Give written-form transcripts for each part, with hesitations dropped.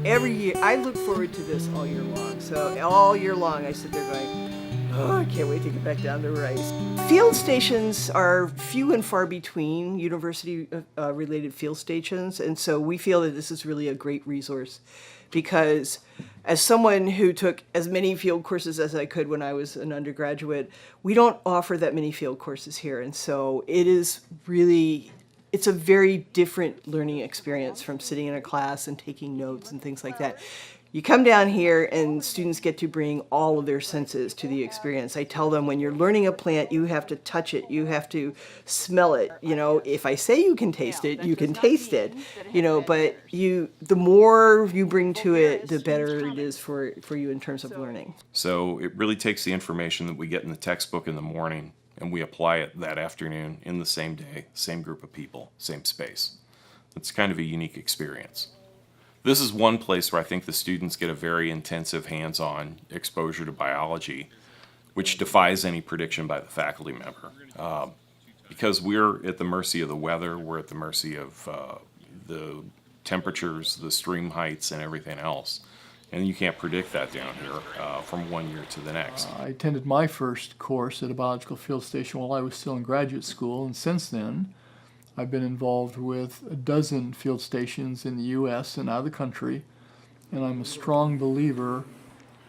Every year, I look forward to this all year long. So all year long, I sit there going, oh, I can't wait to get back down to Rice. Field stations are few and far between, university-related field stations, and so we feel that this is really a great resource because as someone who took as many field courses as I could when I was an undergraduate, we don't offer that many field courses here, and so it's a very different learning experience from sitting in a class and taking notes and things like that. You come down here and students get to bring all of their senses to the experience. I tell them when you're learning a plant, you have to touch it, you have to smell it. You know, if I say you can taste it, you can taste it. You know, but the more you bring to it, the better it is for you in terms of learning. So it really takes the information that we get in the textbook in the morning and we apply it that afternoon in the same day, same group of people, same space. It's kind of a unique experience. This is one place where I think the students get a very intensive hands-on exposure to biology, which defies any prediction by the faculty member. Because we're at the mercy of the weather, we're at the mercy of the temperatures, the stream heights, and everything else. And you can't predict that down here from one year to the next. I attended my first course at a biological field station while I was still in graduate school, and since then I've been involved with a dozen field stations in the U.S. and out of the country, and I'm a strong believer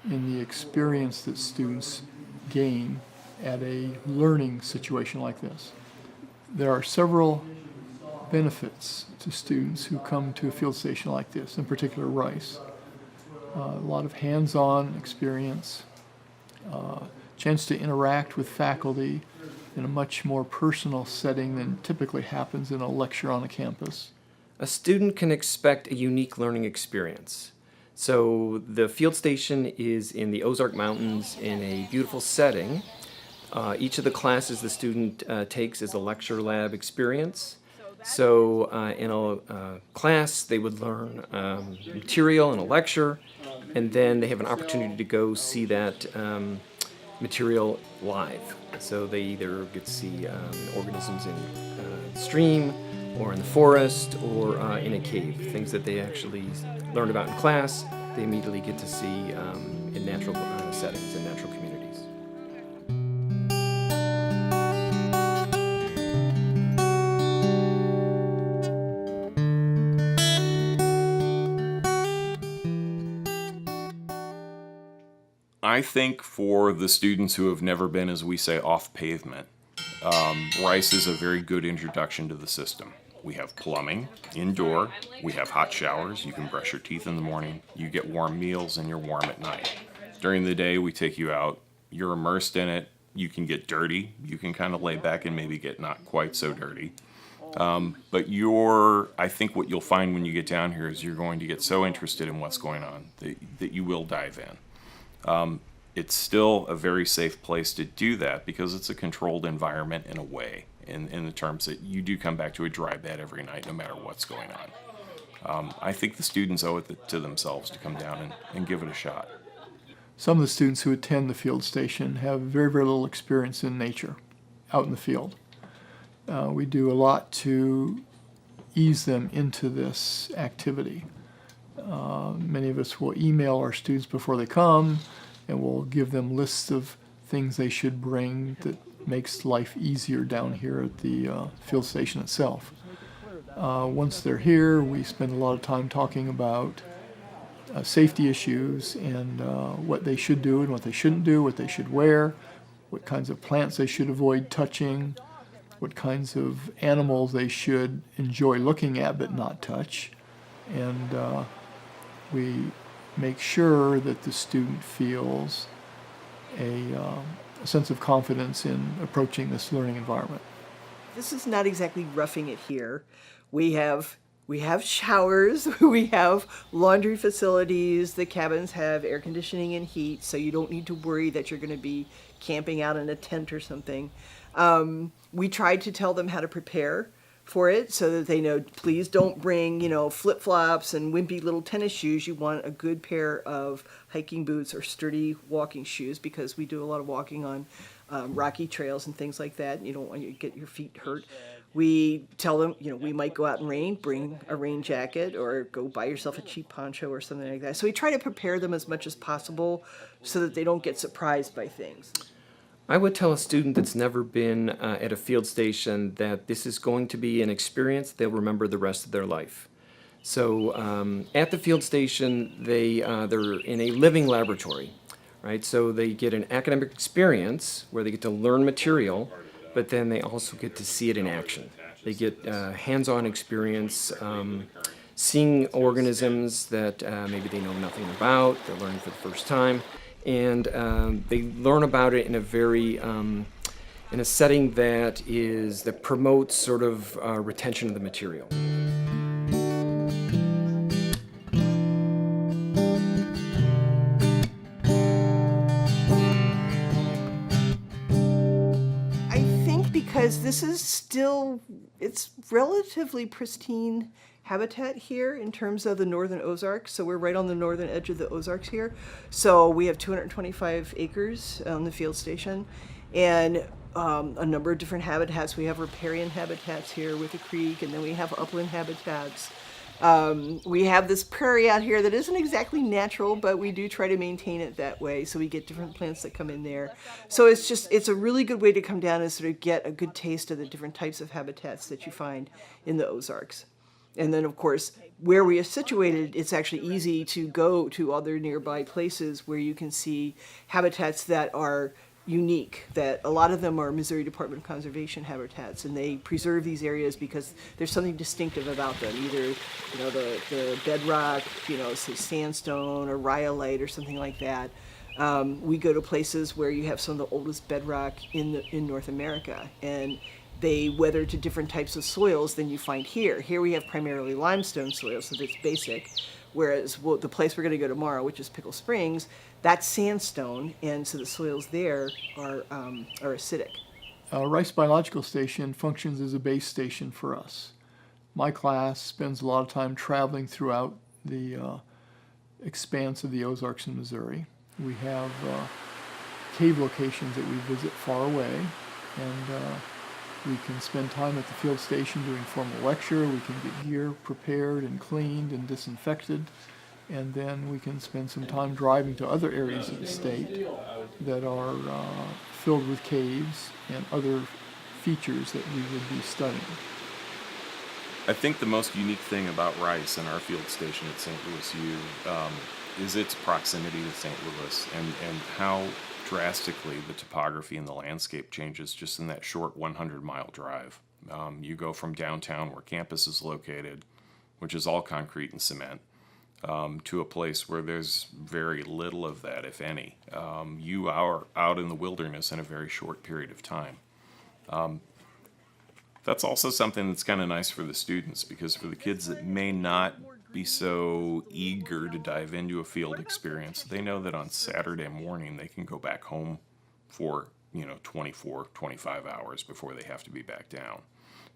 in the experience that students gain at a learning situation like this. There are several benefits to students who come to a field station like this, in particular Rice. A lot of hands-on experience, chance to interact with faculty in a much more personal setting than typically happens in a lecture on a campus. A student can expect a unique learning experience. So the field station is in the Ozark Mountains in a beautiful setting. Each of the classes the student takes is a lecture lab experience. So in a class they would learn material in a lecture, and then they have an opportunity to go see that material live. So they either get to see organisms in the stream or in the forest or in a cave. Things that they actually learned about in class, they immediately get to see in natural settings and natural communities. I think for the students who have never been, as we say, off pavement, Rice is a very good introduction to the system. We have plumbing, indoor, we have hot showers, you can brush your teeth in the morning, you get warm meals, and you're warm at night. During the day, we take you out, you're immersed in it, you can get dirty, you can kind of lay back and maybe get not quite so dirty. But I think what you'll find when you get down here is you're going to get so interested in what's going on that you will dive in. It's still a very safe place to do that because it's a controlled environment in a way, in the terms that you do come back to a dry bed every night no matter what's going on. I think the students owe it to themselves to come down and give it a shot. Some of the students who attend the field station have very, very little experience in nature, out in the field. We do a lot to ease them into this activity. Many of us will email our students before they come, and we'll give them lists of things they should bring that makes life easier down here at the field station itself. Once they're here, we spend a lot of time talking about safety issues and what they should do and what they shouldn't do, what they should wear, what kinds of plants they should avoid touching, what kinds of animals they should enjoy looking at but not touch. And we make sure that the student feels a sense of confidence in approaching this learning environment. This is not exactly roughing it here. We have showers, we have laundry facilities, the cabins have air conditioning and heat, so you don't need to worry that you're going to be camping out in a tent or something. We tried to tell them how to prepare for it so that they know, please don't bring, flip-flops and wimpy little tennis shoes. You want a good pair of hiking boots or sturdy walking shoes, because we do a lot of walking on rocky trails and things like that. You don't want you to get your feet hurt. We tell them, we might go out in rain, bring a rain jacket, or go buy yourself a cheap poncho or something like that. So we try to prepare them as much as possible so that they don't get surprised by things. I would tell a student that's never been at a field station that this is going to be an experience they'll remember the rest of their life. So at the field station, they're in a living laboratory, right? So they get an academic experience where they get to learn material, but then they also get to see it in action. They get hands-on experience seeing organisms that maybe they know nothing about, they're learning for the first time, and they learn about it in a very, in a setting that promotes sort of retention of the material. Because this is still, it's relatively pristine habitat here in terms of the northern Ozarks. So we're right on the northern edge of the Ozarks here. So we have 225 acres on the field station, and a number of different habitats. We have riparian habitats here with the creek, and then we have upland habitats. We have this prairie out here that isn't exactly natural, but we do try to maintain it that way, so we get different plants that come in there. So it's a really good way to come down and sort of get a good taste of the different types of habitats that you find in the Ozarks. And then, of course, where we are situated, it's actually easy to go to other nearby places where you can see habitats that are unique, that a lot of them are Missouri Department of Conservation habitats, and they preserve these areas because there's something distinctive about them, either the bedrock, say sandstone or rhyolite or something like that. We go to places where you have some of the oldest bedrock in North America, and they weather to different types of soils than you find here. Here we have primarily limestone soil, so that's basic. Whereas the place we're going to go tomorrow, which is Pickle Springs, that's sandstone, and so the soils there are acidic. Rice Biological Station functions as a base station for us. My class spends a lot of time traveling throughout the expanse of the Ozarks in Missouri. We have cave locations that we visit far away, and we can spend time at the field station doing formal lecture. We can get gear prepared and cleaned and disinfected, and then we can spend some time driving to other areas of the state that are filled with caves and other features that we would be studying. I think the most unique thing about Rice and our field station at St. Louis U is its proximity to St. Louis, and how drastically the topography and the landscape changes just in that short 100-mile drive. You go from downtown, where campus is located, which is all concrete and cement, to a place where there's very little of that, if any. You are out in the wilderness in a very short period of time. That's also something that's kind of nice for the students, because for the kids that may not be so eager to dive into a field experience, they know that on Saturday morning they can go back home for 24, 25 hours before they have to be back down.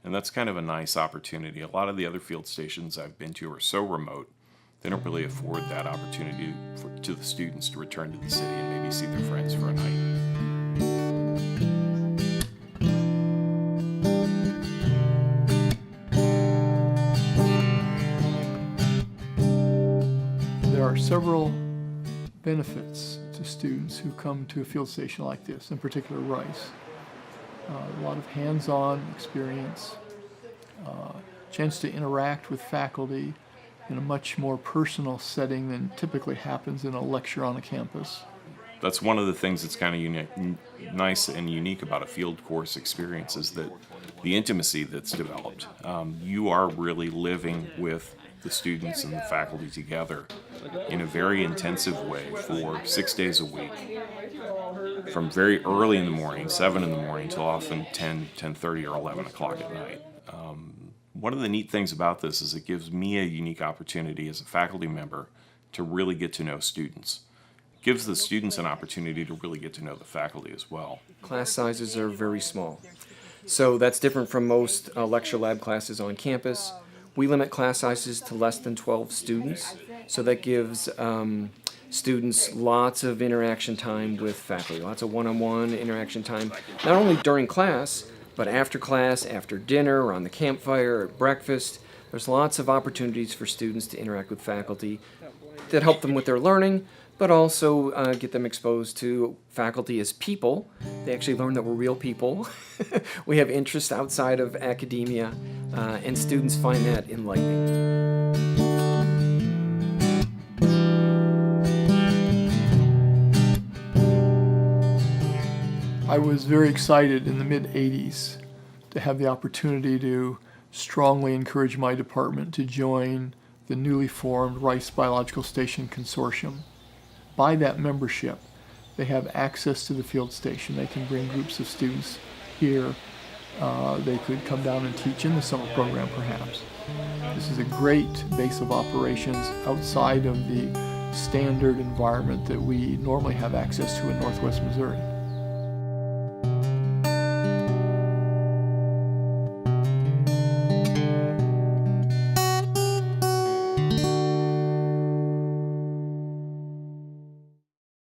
And that's kind of a nice opportunity. A lot of the other field stations I've been to are so remote, they don't really afford that opportunity to the students to return to the city and maybe see their friends for a night. There are several benefits to students who come to a field station like this, in particular Rice. A lot of hands-on experience, chance to interact with faculty in a much more personal setting than typically happens in a lecture on a campus. That's one of the things that's kind of nice and unique about a field course experience, is that the intimacy that's developed. You are really living with the students and the faculty together in a very intensive way for 6 days a week, from very early in the morning, 7 in the morning, till often 10, 10:30 or 11 o'clock at night. One of the neat things about this is it gives me a unique opportunity as a faculty member to really get to know students. It gives the students an opportunity to really get to know the faculty as well. Class sizes are very small. So that's different from most lecture lab classes on campus. We limit class sizes to less than 12 students, so that gives students lots of interaction time with faculty, lots of one-on-one interaction time, not only during class, but after class, after dinner, or on the campfire, at breakfast. There's lots of opportunities for students to interact with faculty that help them with their learning, but also get them exposed to faculty as people. They actually learn that we're real people. We have interests outside of academia, and students find that enlightening. I was very excited in the mid-'80s to have the opportunity to strongly encourage my department to join the newly formed Reis Biological Station Consortium. By that membership, they have access to the field station. They can bring groups of students here. They could come down and teach in the summer program, perhaps. This is a great base of operations outside of the standard environment that we normally have access to in Northwest Missouri.